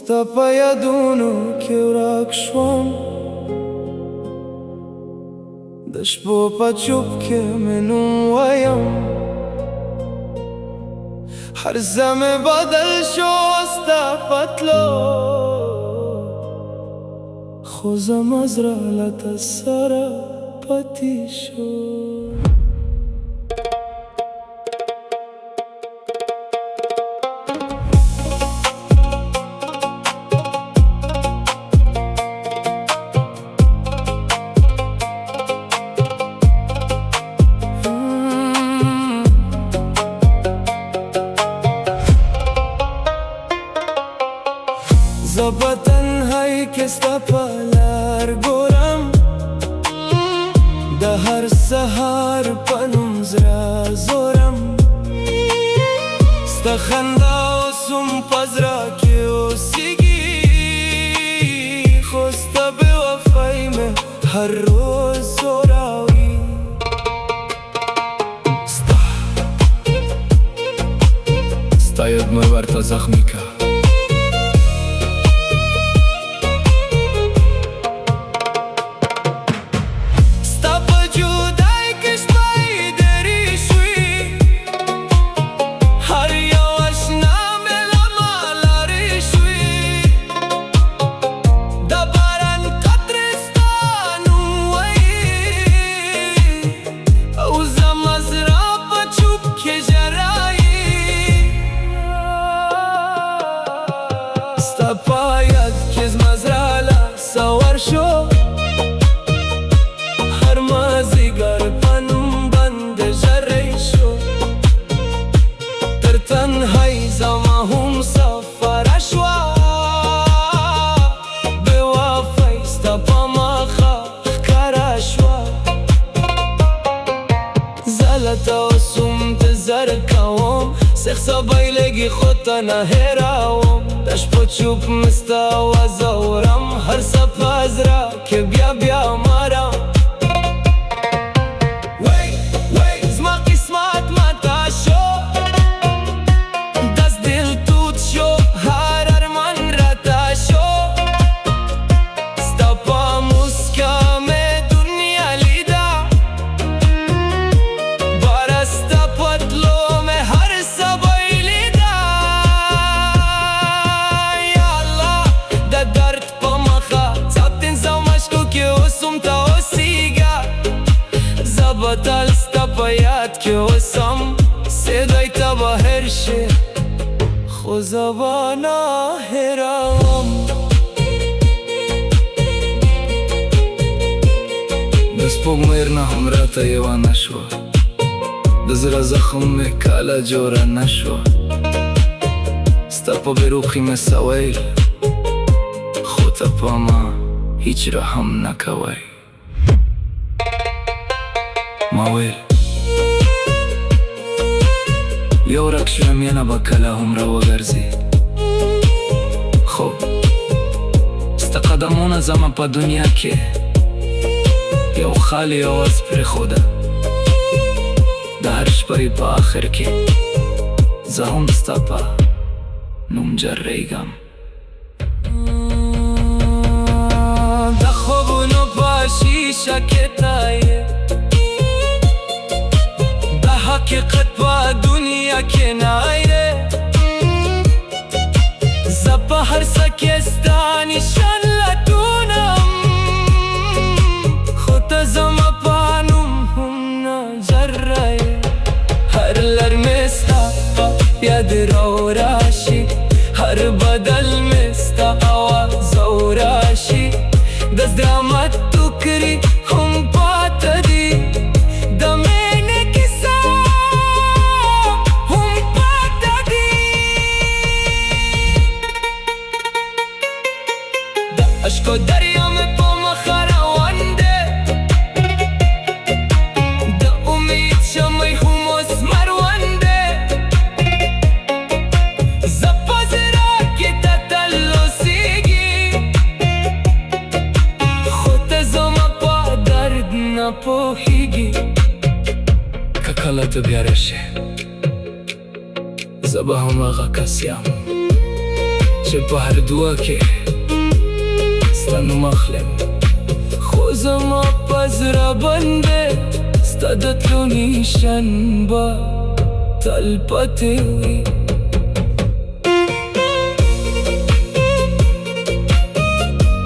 ستا په یادونو کې ورک شوم د شپو په چوپ کې مې نوم وایم هر زمه بدل شو ستا په تلو خو زما زړه له تا سره پاتې شو زه په تنهایی کې ستا په لار ګورم د هر سهار په نوم زړه زورم ستا خندا اوس هم په زړه کې اوسېږي خو ستا بېوفایي مې هر روز زوروي ستا یاد مې ورته زخمي که ستا په یاد کې زما زړه لا سوار شو هر مازدیګر په نوم باندې ژری شو تر تنهایي زما هم سفره شوه بېوفایي ستا په مخه ښکاره شوه زه له تا اوس هم انتظار کوم سخت سبی لږي خو ته نه هېروم د شپو چوپ مې ستا آواز اورم هر څه په زړه کې بیا بیا مرم زما قسمت ماته شو دست دل توت شو هر ارمان راته شو ستا په موسکا مې دنیا لیده باره ستا په تلو مې هر څه بایلیده بدل ستا په یاد کې اوسم صدای ته بهر شي خو زه به نه هېروم د سپوږمۍ رڼا هم راته یوه نه شوه د زړه زخم مې کله جوړه نه شوه ستا په بېروخي مې څه ویل خو ته په ما هیڅ رحم نه کوئ ما ویل یو ورک شوم مینه به کله هم راوګرځي خو ستا قدمونه زما په دنیا کې یو خالي اواز پرېښوده د هر شپې په آخر کې زه هم ستا په نوم جریږم د خوبونو په شیشه کې ته یې حقیقت په دنیا کې نه یې زه په هر څه کې ستا نشان لټونم خو ته زما په نوم هم نه ذره یې هر لر مې ستا په یاد راشي هر بدل مې ستا آواز راشي د زحمت ټوکرې هم پاته دي اشکو دریا مې په مخه روان دی د امید شمعې هم اوس مروان دی زه په زړه کې ته تل اوسېږي خو ته زما په درد نه پوهېږي که کله ته بیا راشې زه به هماغه کس یم چه بردوکه ستنو مخلم خوزم پس را بنده ستدتلو نیشن با تلپته وی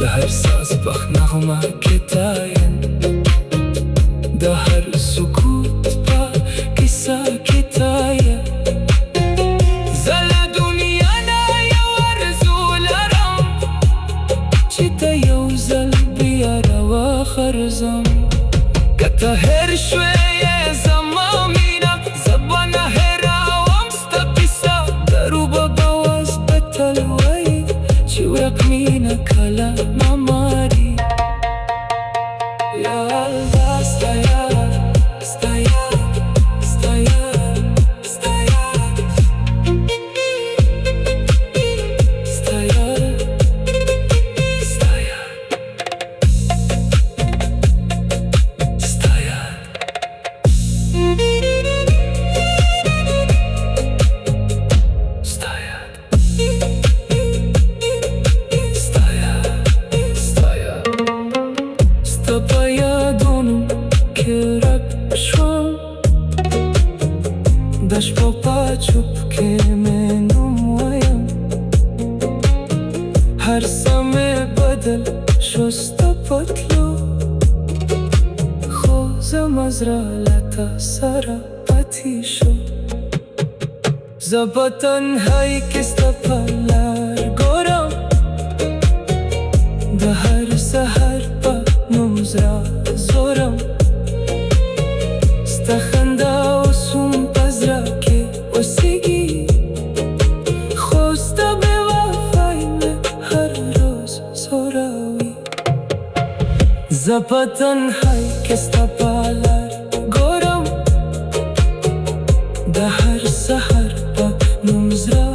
ده هر ساز بخ نغمه کتاین ده هر سکوت با کسا کتاین زل دنیا نایا ورزو لرم چی تا یو زل بیارا و خرزم کتا هر شویه زمامینم زبان هراوام ستپیسا درو بباز بتلوی چی ورقمینه کلا ماماری یا الله ستایار ستایار ستایار ستایار ستایار داش پاپا چوب که منم ویم هر سمه بدل شست پتلو خوزم از رالتا سرا پتی شو زبطن های کستا پلار گورم ده هر سهر پا نمزرا زورم ستخنده و سوم پزرکی و سیگی خوسته به وفایمه هر روز زوراوی زبطن های کستا پلار گورم ده هر سهر پا نمزرا